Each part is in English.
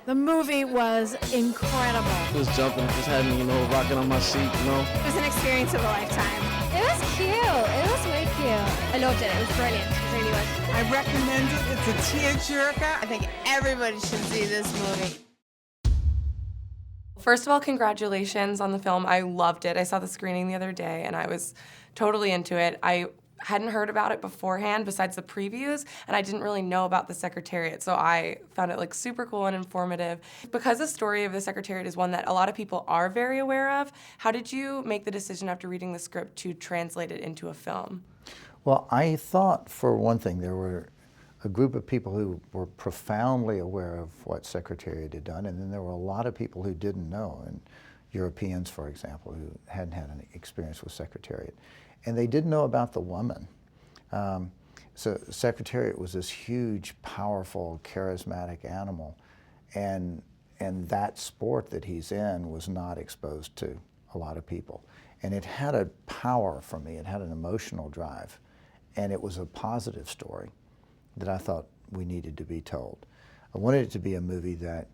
The movie was incredible. Just jumping, just had me, rocking on my seat, It was an experience of a lifetime. It was cute. It was way cute. I loved it. It was brilliant. It really was. I recommend it. It's a tearjerker. I think everybody should see this movie. First of all, congratulations on the film. I loved it. I saw the screening the other day, and I was totally into it. I hadn't heard about it beforehand besides the previews, and I didn't really know about the Secretariat, so I found it super cool and informative. Because the story of the Secretariat is one that a lot of people are very aware of, how did you make the decision after reading the script to translate it into a film? Well, I thought, for one thing, there were a group of people who were profoundly aware of what Secretariat had done, and then there were a lot of people who didn't know, and Europeans, for example, who hadn't had any experience with Secretariat. And they didn't know about the woman. So Secretariat was this huge, powerful, charismatic animal, and that sport that he's in was not exposed to a lot of people. And it had a power for me, it had an emotional drive, and it was a positive story that I thought we needed to be told. I wanted it to be a movie that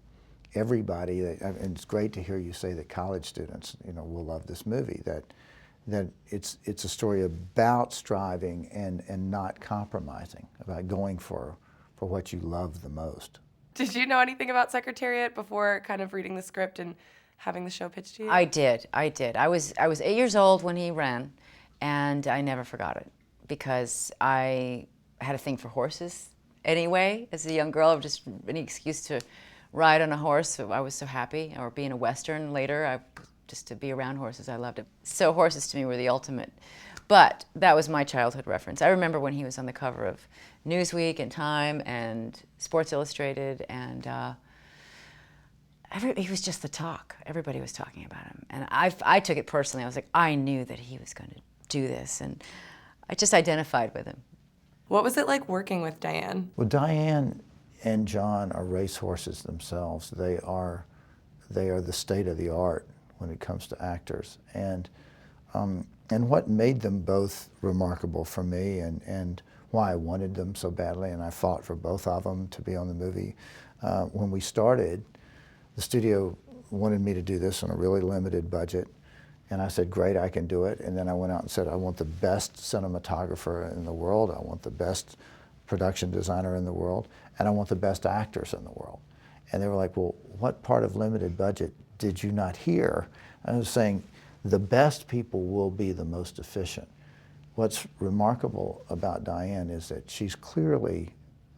everybody, and it's great to hear you say that college students, will love this movie, that it's a story about striving and not compromising, about going for what you love the most. Did you know anything about Secretariat before kind of reading the script and having the show pitched to you? I did. I was 8 years old when he ran, and I never forgot it because I had a thing for horses anyway. As a young girl, just any excuse to ride on a horse, I was so happy. Or be in a Western later, just to be around horses, I loved it. So horses to me were the ultimate. But that was my childhood reference. I remember when he was on the cover of Newsweek and Time and Sports Illustrated, and he was just the talk. Everybody was talking about him. And I took it personally. I was like, I knew that he was going to do this, and I just identified with him. What was it like working with Diane? Well, Diane and John are racehorses themselves. They are the state of the art when it comes to actors, and what made them both remarkable for me, and why I wanted them so badly, and I fought for both of them to be on the movie. When we started, the studio wanted me to do this on a really limited budget, and I said, great, I can do it. And then I went out and said, I want the best cinematographer in the world, I want the best production designer in the world, and I want the best actors in the world. And they were like, well, what part of limited budget did you not hear? I was saying, the best people will be the most efficient. What's remarkable about Diane is that she's clearly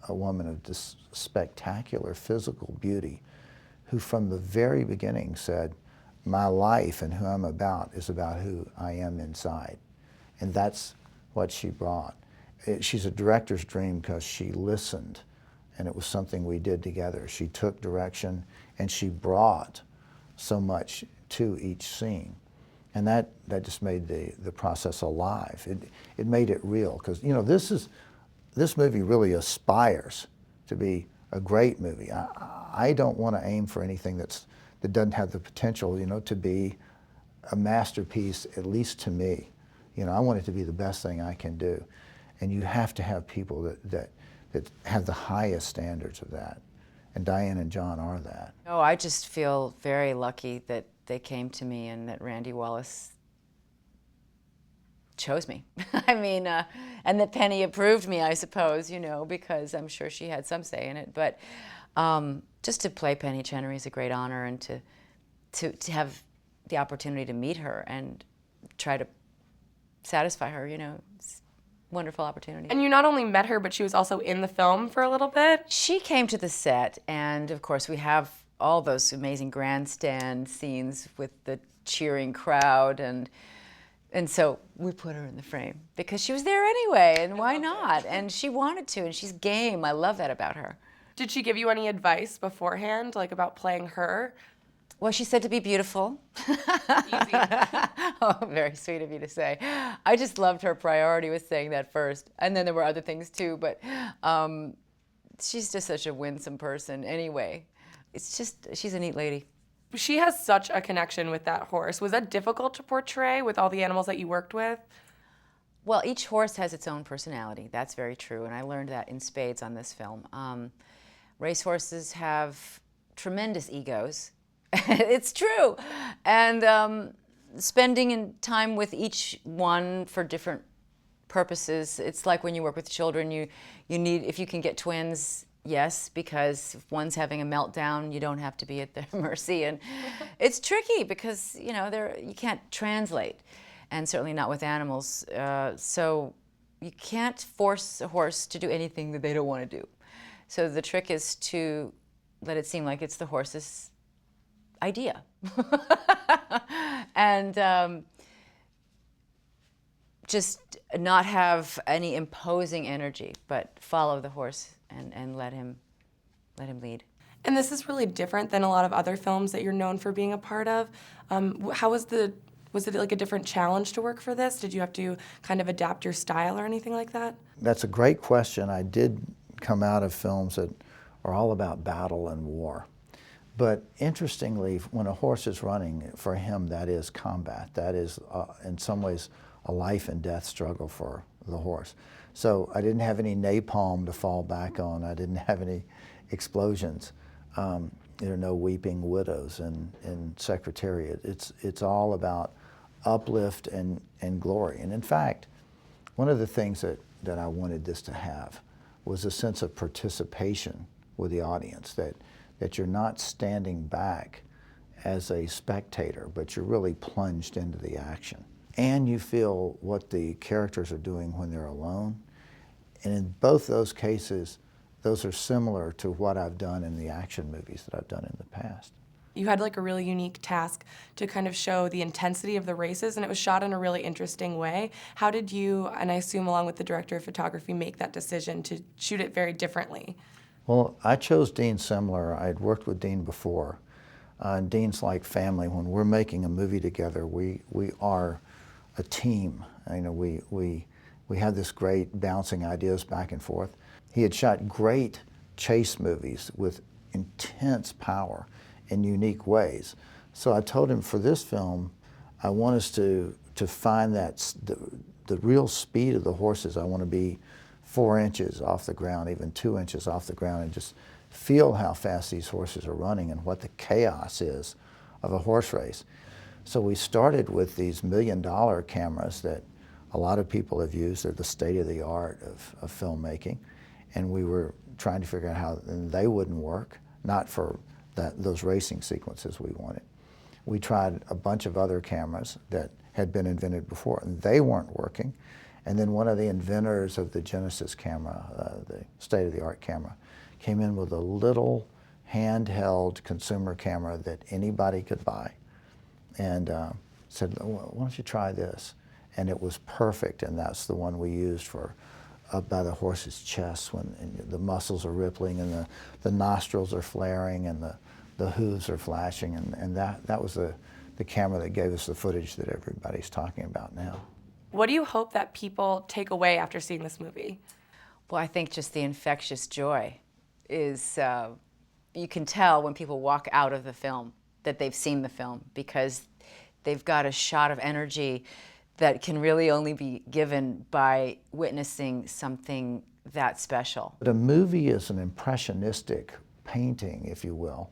a woman of this spectacular physical beauty who from the very beginning said, my life and who I'm about is about who I am inside. And that's what she brought. She's a director's dream because she listened, and it was something we did together. She took direction, and she brought so much to each scene. And that just made the process alive. It made it real, because this movie really aspires to be a great movie. I don't want to aim for anything that doesn't have the potential, to be a masterpiece, at least to me. I want it to be the best thing I can do. And you have to have people that have the highest standards of that. And Diane and John are that. Oh, I just feel very lucky that they came to me and that Randy Wallace chose me. I mean, and that Penny approved me, I suppose, because I'm sure she had some say in it. But just to play Penny Chenery is a great honor, and to have the opportunity to meet her and try to satisfy her, it's a wonderful opportunity. And you not only met her, but she was also in the film for a little bit? She came to the set, and of course we have all those amazing grandstand scenes with the cheering crowd, and so we put her in the frame because she was there anyway, and why not? And she wanted to, and she's game. I love that about her. Did she give you any advice beforehand, about playing her? Well, she said to be beautiful. Easy. Oh, very sweet of you to say. I just loved her priority with saying that first. And then there were other things too, but she's just such a winsome person anyway. It's just, she's a neat lady. She has such a connection with that horse. Was that difficult to portray with all the animals that you worked with? Well, each horse has its own personality. That's very true, and I learned that in spades on this film. Racehorses have tremendous egos. It's true. And spending in time with each one for different purposes. It's like when you work with children, you need, if you can get twins, yes, because if one's having a meltdown, you don't have to be at their mercy. And it's tricky because, you know, you can't translate, and certainly not with animals. So you can't force a horse to do anything that they don't want to do. So the trick is to let it seem like it's the horse's idea. And just not have any imposing energy, but follow the horse and let him lead. And this is really different than a lot of other films that you're known for being a part of. How was it like a different challenge to work for this? Did you have to kind of adapt your style or anything like that? That's a great question. I did come out of films that are all about battle and war. But interestingly, when a horse is running, for him, that is combat. That is, in some ways, a life and death struggle for the horse. So I didn't have any napalm to fall back on. I didn't have any explosions. There are no weeping widows in Secretariat. It's all about uplift and glory. And in fact, one of the things that I wanted this to have was a sense of participation with the audience, that you're not standing back as a spectator, but you're really plunged into the action. And you feel what the characters are doing when they're alone. And in both those cases, those are similar to what I've done in the action movies that I've done in the past. You had like a really unique task to kind of show the intensity of the races, and it was shot in a really interesting way. How did you, and I assume along with the director of photography, make that decision to shoot it very differently? Well, I chose Dean Semler. I had worked with Dean before. And Dean's like family. When we're making a movie together, we are a team. You know, we have this great bouncing ideas back and forth. He had shot great chase movies with intense power in unique ways. So I told him, for this film, I want us to find the real speed of the horses. I want to be 4 inches off the ground, even 2 inches off the ground, and just feel how fast these horses are running and what the chaos is of a horse race. So we started with these $1 million cameras that a lot of people have used. They're the state of the art of filmmaking. And we were trying to figure out how they wouldn't work, not for those racing sequences we wanted. We tried a bunch of other cameras that had been invented before, and they weren't working. And then one of the inventors of the Genesis camera, the state-of-the-art camera, came in with a little handheld consumer camera that anybody could buy, and said, well, why don't you try this? And it was perfect, and that's the one we used for up by the horse's chest when the muscles are rippling and the nostrils are flaring and the hooves are flashing, and that was the camera that gave us the footage that everybody's talking about now. What do you hope that people take away after seeing this movie? Well, I think just the infectious joy is, you can tell when people walk out of the film that they've seen the film, because they've got a shot of energy that can really only be given by witnessing something that special. But a movie is an impressionistic painting, if you will,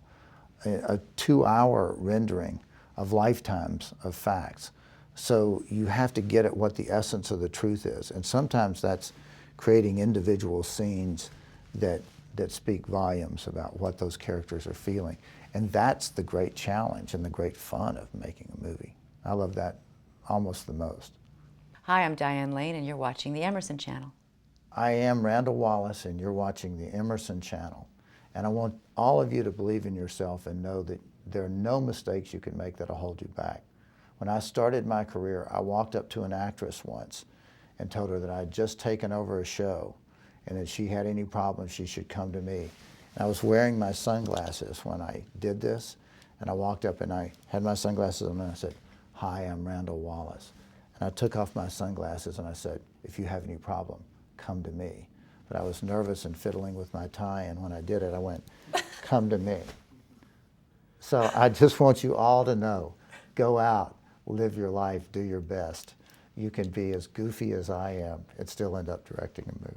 a 2-hour rendering of lifetimes of facts. So you have to get at what the essence of the truth is. And sometimes that's creating individual scenes that speak volumes about what those characters are feeling. And that's the great challenge and the great fun of making a movie. I love that almost the most. Hi, I'm Diane Lane, and you're watching the Emerson Channel. I am Randall Wallace, and you're watching the Emerson Channel. And I want all of you to believe in yourself and know that there are no mistakes you can make that'll hold you back. When I started my career, I walked up to an actress once and told her that I had just taken over a show, and that if she had any problems, she should come to me. And I was wearing my sunglasses when I did this, and I walked up and I had my sunglasses on and I said, "Hi, I'm Randall Wallace." And I took off my sunglasses and I said, "If you have any problem, come to me." But I was nervous and fiddling with my tie, and when I did it, I went, "Come to me." So I just want you all to know, go out, live your life, do your best. You can be as goofy as I am and still end up directing a movie.